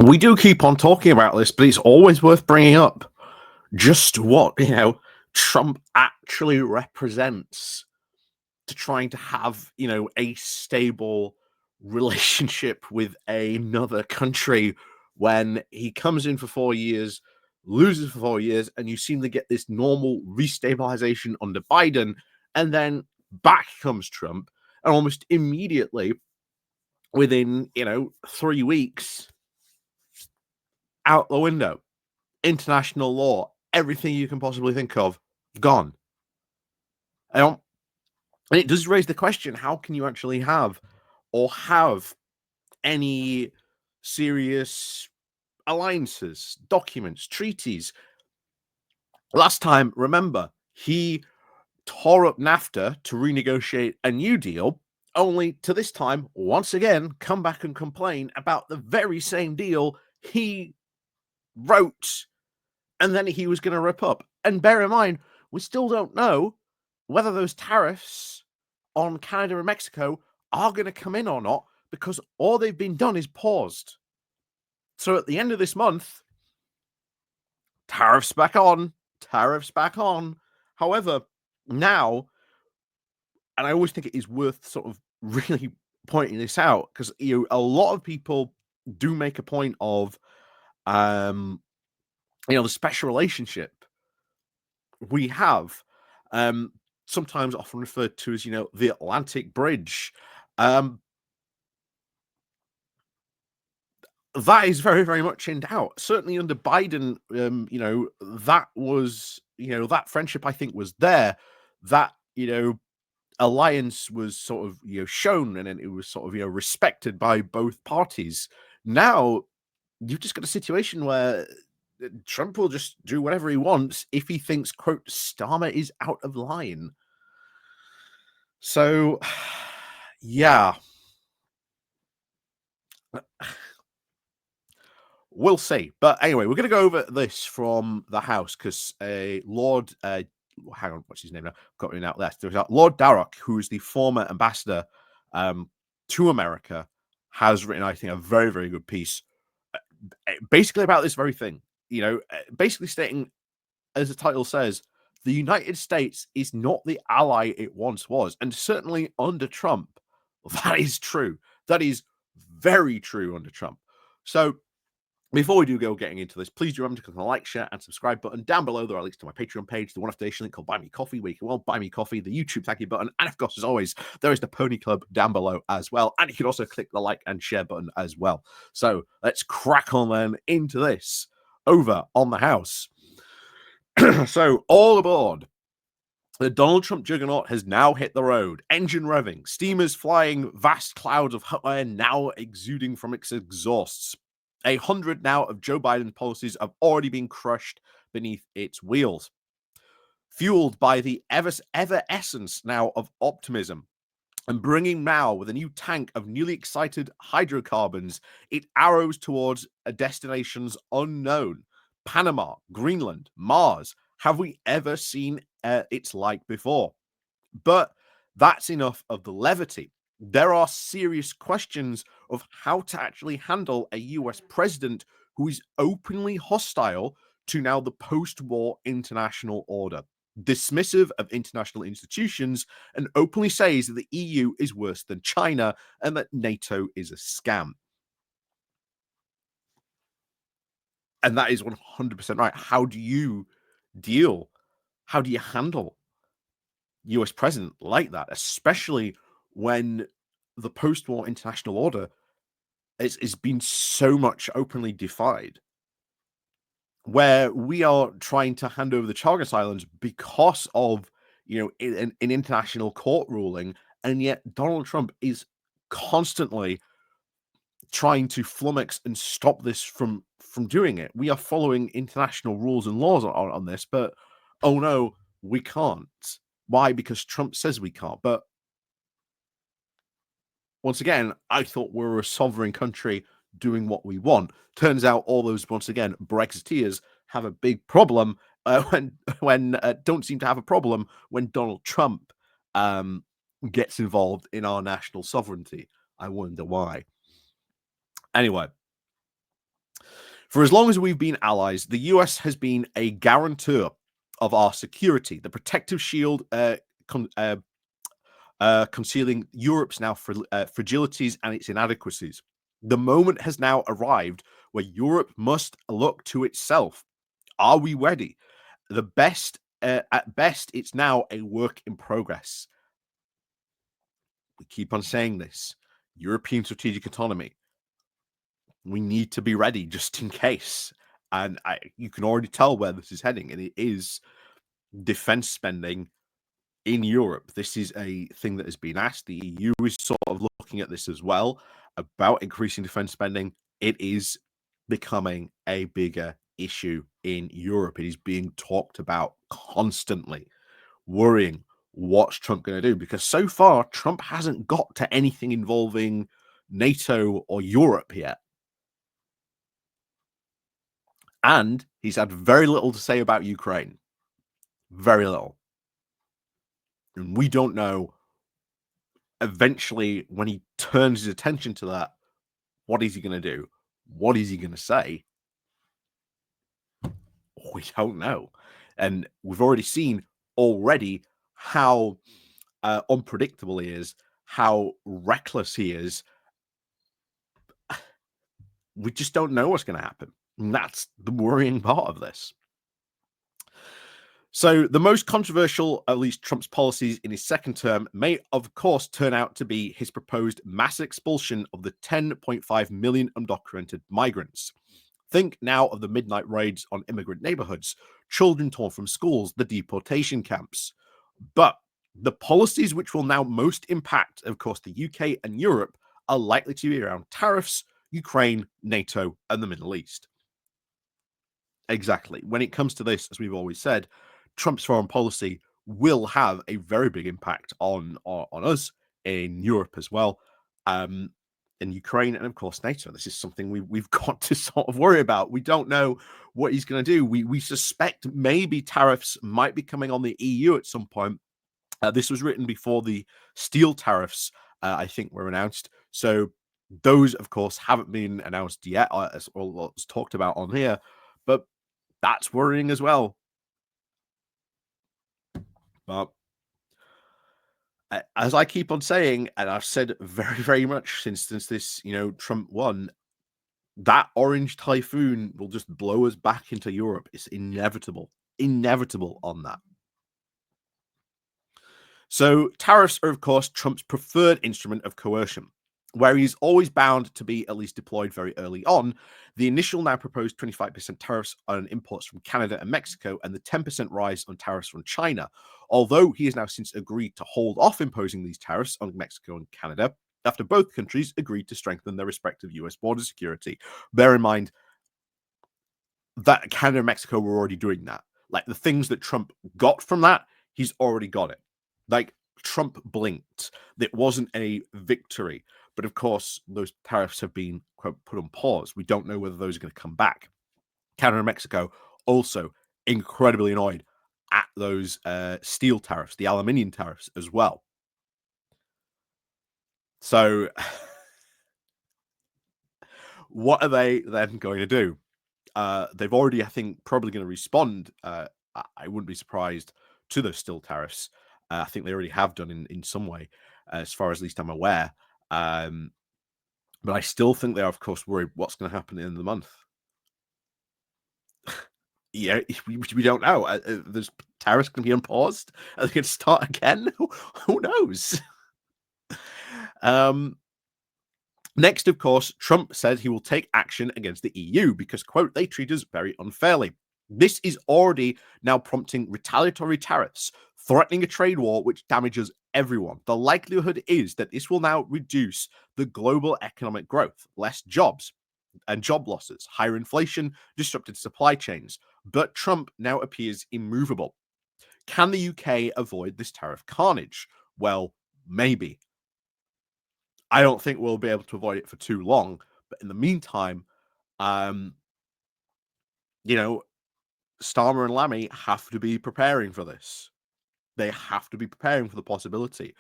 We do keep on talking about this, but it's always worth bringing up just what, Trump actually represents to trying to have, a stable relationship with another country when he comes in for 4 years, loses for 4 years, and you seem to get this normal restabilization under Biden, and then back comes Trump, and almost immediately, within 3 weeks, out the window. International law, everything you can possibly think of, gone. And it does raise the question, how can you actually have any serious alliances, documents, treaties? Last time, remember, he tore up NAFTA to renegotiate a new deal, only to this time, once again, come back and complain about the very same deal he wrote and then he was going to rip up. And bear in mind, we still don't know whether those tariffs on Canada and Mexico are going to come in or not, because all they've been done is paused. So at the end of this month, tariffs back on. However, now, and I always think it is worth sort of really pointing this out, because a lot of people do make a point of the special relationship we have, sometimes often referred to as the Atlantic Bridge. That is very, very much in doubt. Certainly under Biden, that was, that friendship, I think, was there. That, alliance was sort of, shown, and it was sort of, respected by both parties. Now, you've just got a situation where Trump will just do whatever he wants if he thinks, quote, Starmer is out of line. So, yeah. We'll see. But anyway, we're going to go over this from the House because Lord, hang on, what's his name now? Got me out there. There's Lord Darroch, who is the former ambassador to America, has written, I think, a very, very good piece basically about this very thing. Basically stating, as the title says, the United States is not the ally it once was. And certainly under Trump, that is true. That is very true under Trump. So before we do go getting into this, please do remember to click on the like, share, and subscribe button. Down below, there are links to my Patreon page, the one-off donation link called Buy Me Coffee, where you can buy me coffee, the YouTube thank you button, and of course, as always, there is the Pony Club down below as well. And you can also click the like and share button as well. So let's crack on then into this over on the House. So all aboard. The Donald Trump juggernaut has now hit the road. Engine revving, steamers flying, vast clouds of hot air now exuding from its exhausts. 100 now of Joe Biden's policies have already been crushed beneath its wheels. Fueled by the ever essence now of optimism, and bringing now with a new tank of newly excited hydrocarbons, it arrows towards a destinations unknown. Panama, Greenland, Mars. Have we ever seen its like before? But that's enough of the levity. There are serious questions of how to actually handle a US president who is openly hostile to now the post-war international order, dismissive of international institutions, and openly says that the EU is worse than China and that NATO is a scam. And that is 100% right. How do you handle US president like that, especially when the post-war international order is been so much openly defied, where we are trying to hand over the Chagas Islands because of an international court ruling, and yet Donald Trump is constantly trying to flummox and stop this from doing it. We are following international rules and laws on this, but oh no, we can't. Why? Because Trump says we can't. But once again, I thought we were a sovereign country doing what we want. Turns out all those, once again, Brexiteers have a big problem when don't seem to have a problem when Donald Trump gets involved in our national sovereignty. I wonder why. Anyway, For as long as we've been allies, the US has been a guarantor of our security, the protective shield concealing Europe's now fragilities and its inadequacies. The moment has now arrived where Europe must look to itself. Are we ready? At best, it's now a work in progress. We keep on saying this. European strategic autonomy. We need to be ready just in case. And you can already tell where this is heading, and it is defense spending in Europe. This is a thing that has been asked. The EU is sort of looking at this as well about increasing defense spending. It is becoming a bigger issue in Europe. It is being talked about constantly, worrying what's Trump going to do, because so far Trump hasn't got to anything involving NATO or Europe yet. And he's had very little to say about Ukraine. Very little. And we don't know, eventually, when he turns his attention to that, what is he going to do? What is he going to say? We don't know. And we've already seen how unpredictable he is, how reckless he is. We just don't know what's going to happen. And that's the worrying part of this. So the most controversial, at least Trump's policies in his second term, may of course turn out to be his proposed mass expulsion of the 10.5 million undocumented migrants. Think now of the midnight raids on immigrant neighborhoods, children torn from schools, the deportation camps. But the policies which will now most impact, of course, the UK and Europe are likely to be around tariffs, Ukraine, NATO, and the Middle East. Exactly. When it comes to this, as we've always said, Trump's foreign policy will have a very big impact on us in Europe as well, in Ukraine, and of course NATO. This is something we've got to sort of worry about. We don't know what he's going to do. We suspect maybe tariffs might be coming on the EU at some point. This was written before the steel tariffs, I think, were announced. So those, of course, haven't been announced yet, as talked about on here. But that's worrying as well. But as I keep on saying, and I've said very, very much since this, Trump won, that orange typhoon will just blow us back into Europe. It's inevitable on that. So tariffs are, of course, Trump's preferred instrument of coercion. Where he's always bound to be at least deployed very early on, the initial now proposed 25% tariffs on imports from Canada and Mexico and the 10% rise on tariffs from China. Although he has now since agreed to hold off imposing these tariffs on Mexico and Canada, after both countries agreed to strengthen their respective US border security. Bear in mind that Canada and Mexico were already doing that. Like, the things that Trump got from that, he's already got it. Like, Trump blinked. It wasn't a victory. But of course, those tariffs have been, quote, put on pause. We don't know whether those are going to come back. Canada and Mexico also incredibly annoyed at those steel tariffs, the aluminium tariffs as well. So what are they then going to do? They've already, I think, probably going to respond. I wouldn't be surprised to those steel tariffs. I think they already have done in some way, as far as at least I'm aware. But I still think they are, of course, worried what's going to happen in the month. Yeah, we don't know. There's tariffs going to be unpaused. Are they going to start again? Who knows? Next, of course, Trump said he will take action against the EU because, quote, they treat us very unfairly. This is already now prompting retaliatory tariffs, threatening a trade war which damages everyone. The likelihood is that this will now reduce the global economic growth, less jobs and job losses, higher inflation, disrupted supply chains. But Trump now appears immovable. Can the UK avoid this tariff carnage? Well, maybe. I don't think we'll be able to avoid it for too long. But in the meantime, Starmer and Lammy have to be preparing for this. They have to be preparing for the possibility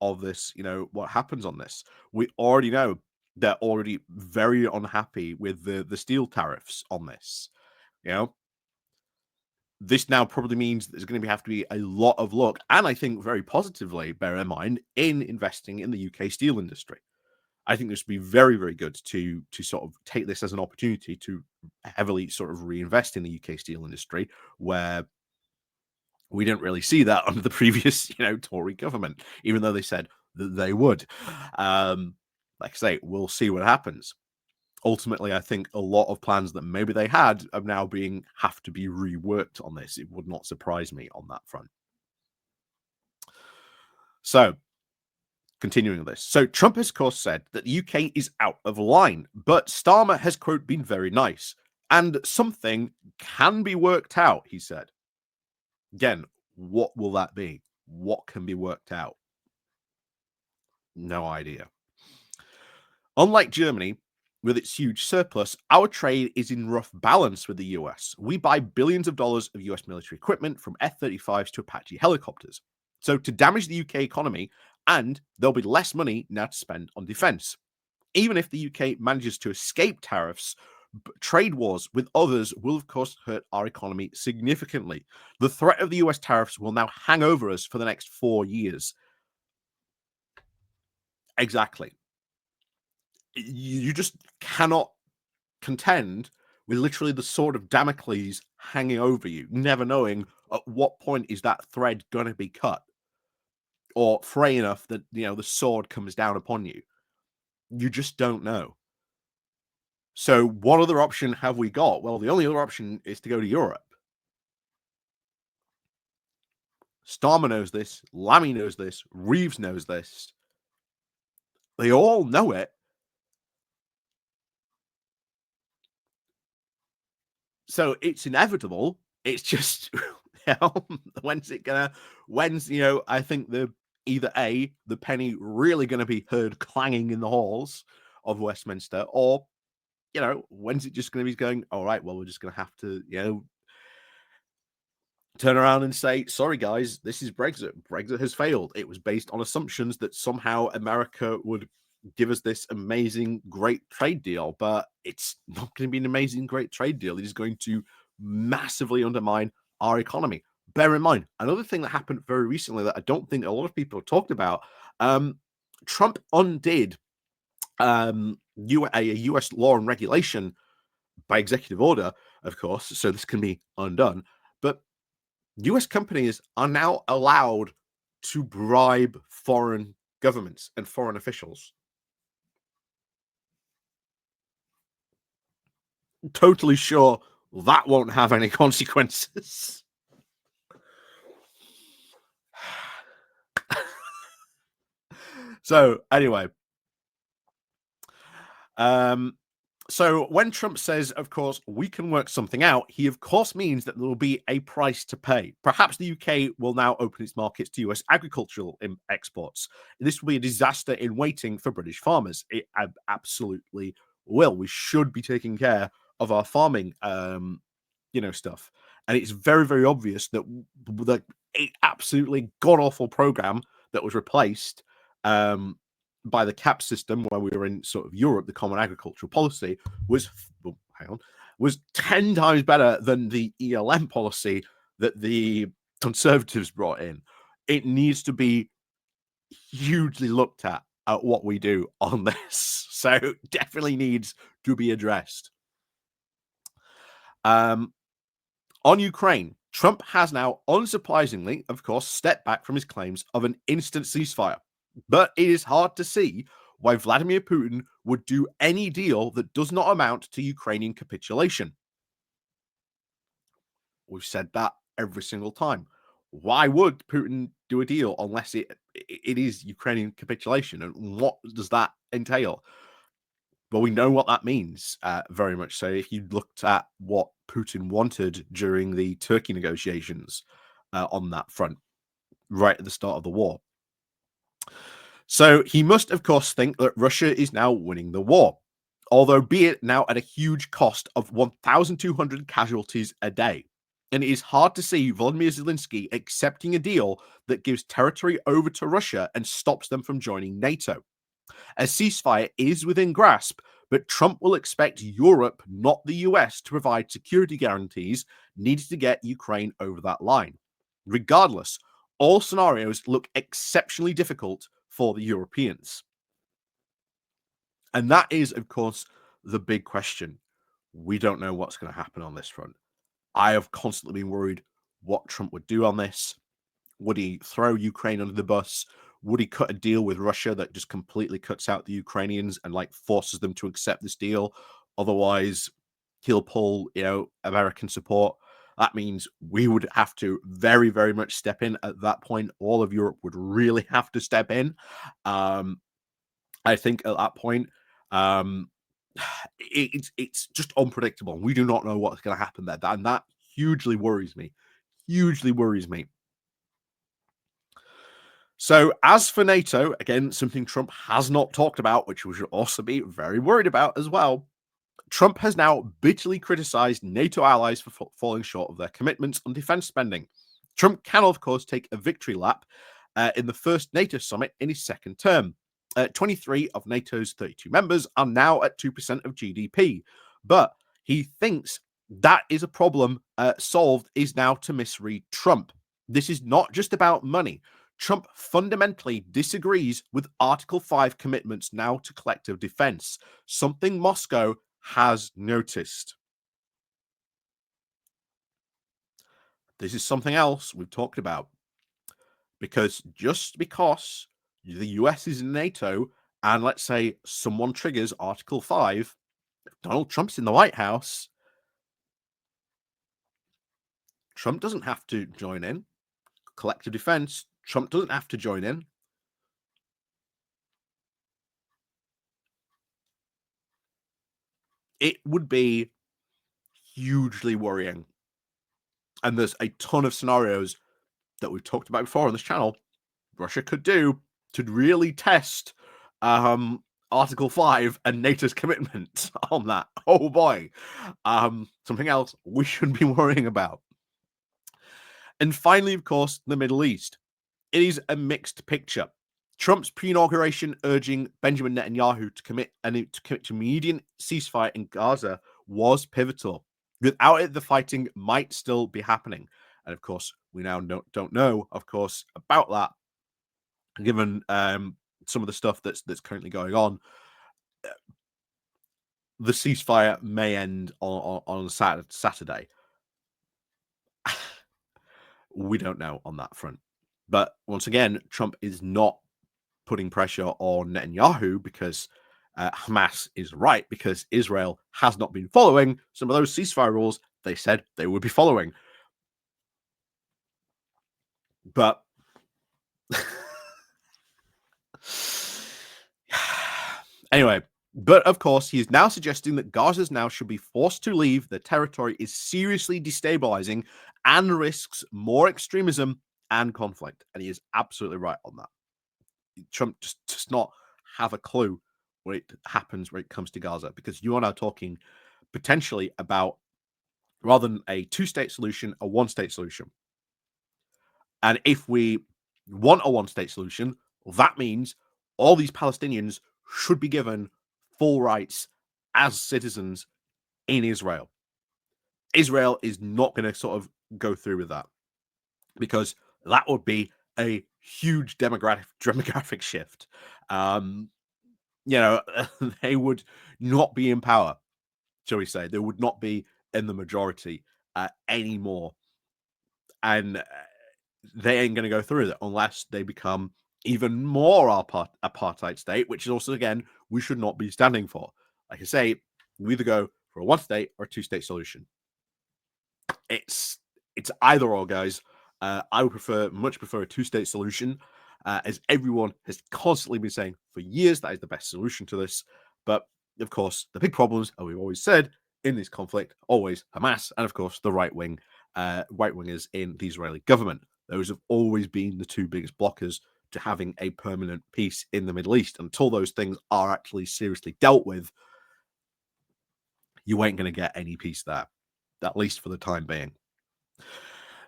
of this, what happens on this. We already know they're already very unhappy with the steel tariffs on this. You know, this now probably means there's going to have to be a lot of luck, and I think very positively, bear in mind, in investing in the UK steel industry. I think this would be very, very good to sort of take this as an opportunity to heavily sort of reinvest in the UK steel industry, where we didn't really see that under the previous, Tory government, even though they said that they would. Like I say, we'll see what happens. Ultimately, I think a lot of plans that maybe they had are now have to be reworked on this. It would not surprise me on that front. So, continuing this. So, Trump has, of course, said that the UK is out of line, but Starmer has, quote, been very nice. And something can be worked out, he said. Again, what will that be? What can be worked out? No idea. Unlike Germany, with its huge surplus, our trade is in rough balance with the US. We buy billions of dollars of US military equipment, from F-35s to Apache helicopters. So to damage the UK economy, and there'll be less money now to spend on defense. Even if the UK manages to escape tariffs, trade wars with others will, of course, hurt our economy significantly. The threat of the US tariffs will now hang over us for the next 4 years. Exactly. You just cannot contend with literally the sword of Damocles hanging over you, never knowing at what point is that thread going to be cut or fray enough that, the sword comes down upon you. You just don't know. So what other option have we got? Well, the only other option is to go to Europe. Starmer knows this. Lammy knows this. Reeves knows this. They all know it. So it's inevitable. It's just, when's it gonna? I think either A, the penny really gonna be heard clanging in the halls of Westminster, or when's it just gonna be going? All right, well, we're just gonna have to, turn around and say, sorry, guys, this is Brexit. Brexit has failed. It was based on assumptions that somehow America would give us this amazing, great trade deal, but it's not going to be an amazing, great trade deal. It is going to massively undermine our economy. Bear in mind, another thing that happened very recently that I don't think a lot of people have talked about, Trump undid a US law and regulation by executive order, of course, so this can be undone. But US companies are now allowed to bribe foreign governments and foreign officials. Totally sure that won't have any consequences. So, anyway. So when Trump says, of course, we can work something out, he of course means that there will be a price to pay. Perhaps the UK will now open its markets to US agricultural exports. This will be a disaster in waiting for British farmers. It absolutely will. We should be taking care of our farming, stuff. And it's very, very obvious that the absolutely god-awful program that was replaced by the cap system when we were in sort of Europe, the common agricultural policy was 10 times better than the ELM policy that the Conservatives brought in. It needs to be hugely looked at what we do on this. So definitely needs to be addressed. On Ukraine, Trump has now, unsurprisingly, of course, stepped back from his claims of an instant ceasefire. But it is hard to see why Vladimir Putin would do any deal that does not amount to Ukrainian capitulation. We've said that every single time. Why would Putin do a deal unless it is Ukrainian capitulation? And what does that entail? Well, we know what that means, very much so. If you looked at what Putin wanted during the Turkey negotiations on that front, right at the start of the war. So he must, of course, think that Russia is now winning the war, although be it now at a huge cost of 1,200 casualties a day. And it is hard to see Volodymyr Zelensky accepting a deal that gives territory over to Russia and stops them from joining NATO. A ceasefire is within grasp, but Trump will expect Europe, not the US, to provide security guarantees needed to get Ukraine over that line. Regardless, all scenarios look exceptionally difficult for the Europeans. And that is, of course, the big question. We don't know what's going to happen on this front. I have constantly been worried what Trump would do on this. Would he throw Ukraine under the bus? Would he cut a deal with Russia that just completely cuts out the Ukrainians and like forces them to accept this deal? Otherwise, he'll pull, American support. That means we would have to very, very much step in at that point. All of Europe would really have to step in. I think at that point, it's just unpredictable. We do not know what's going to happen there, and that hugely worries me. Hugely worries me. So, as for NATO, again, something Trump has not talked about, which we should also be very worried about as well. Trump has now bitterly criticized NATO allies for falling short of their commitments on defense spending. Trump can, of course, take a victory lap in the first NATO summit in his second term. 23 of NATO's 32 members are now at 2% of GDP, but he thinks that is a problem solved is now to misread Trump. This is not just about money. Trump fundamentally disagrees with Article 5 commitments now to collective defense, something Moscow has noticed. This is something else we've talked about. Because just because the US is in NATO and let's say someone triggers Article 5, if Donald Trump's in the White House, Trump doesn't have to join in. Collective defense, Trump doesn't have to join in. It would be hugely worrying. And there's a ton of scenarios that we've talked about before on this channel Russia could do to really test Article 5 and NATO's commitment on that. Oh boy. Something else we should be worrying about. And finally, of course, the Middle East. It is a mixed picture. Trump's pre-inauguration urging Benjamin Netanyahu to commit to immediate ceasefire in Gaza was pivotal. Without it, the fighting might still be happening. And of course, we now don't know, of course, about that, given some of the stuff that's currently going on. The ceasefire may end on Saturday. We don't know on that front. But once again, Trump is not putting pressure on Netanyahu because Hamas is right, because Israel has not been following some of those ceasefire rules they said they would be following. But anyway, but of course, he is now suggesting that Gaza's now should be forced to leave. The territory is seriously destabilizing and risks more extremism and conflict. And he is absolutely right on that. Trump just does not have a clue what it happens when it comes to Gaza, because you are now talking potentially about, rather than a two-state solution, a one-state solution. And if we want a one-state solution, that means all these Palestinians should be given full rights as citizens in Israel. Israel is not going to sort of go through with that, because that would be a huge demographic shift. They would not be in power, shall we say. They would not be in the majority anymore. And they ain't going to go through it unless they become even more apartheid state, which is also, again, we should not be standing for. Like I say, we either go for a one-state or a two-state solution. It's either or, guys. I would much prefer a two-state solution, as everyone has constantly been saying for years that is the best solution to this. But of course, the big problems, as we've always said, in this conflict, always Hamas, and of course the right wingers in the Israeli government. Those have always been the two biggest blockers to having a permanent peace in the Middle East. Until those things are actually seriously dealt with, you ain't going to get any peace there, at least for the time being.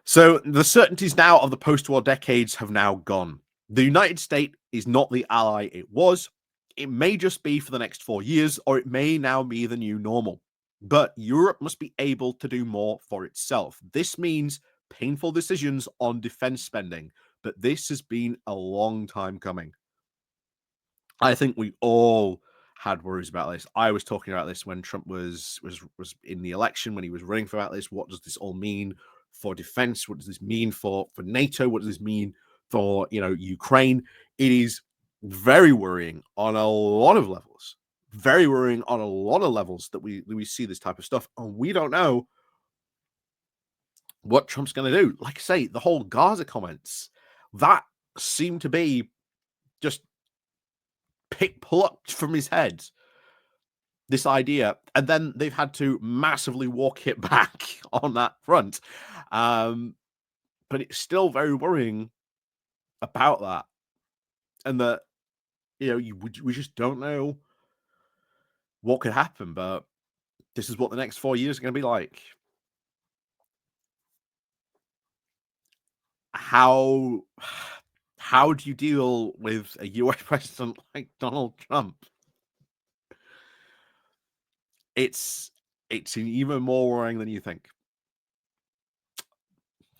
So the certainties now of the post-war decades have now gone. The United States is not the ally it was. It may just be for the next 4 years, or it may now be the new normal. But Europe must be able to do more for itself. This means painful decisions on defense spending, but this has been a long time coming. I think we all had worries about this. I was talking about this when Trump was in the election, when he was running for about this. What does this all mean for defense? What does this mean for NATO? What does this mean for Ukraine? It is very worrying on a lot of levels. Very worrying on a lot of levels that we see this type of stuff, and we don't know what Trump's going to do. Like I say, the whole Gaza comments that seem to be just plucked from his head, this idea, and then they've had to massively walk it back on that front. But it's still very worrying about that, and that we just don't know what could happen. But this is what the next 4 years are going to be like. How do you deal with a US president like Donald Trump? It's even more worrying than you think.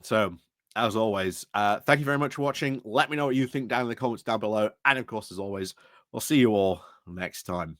So, as always, thank you very much for watching. Let me know what you think down in the comments down below. And of course, as always, we'll see you all next time.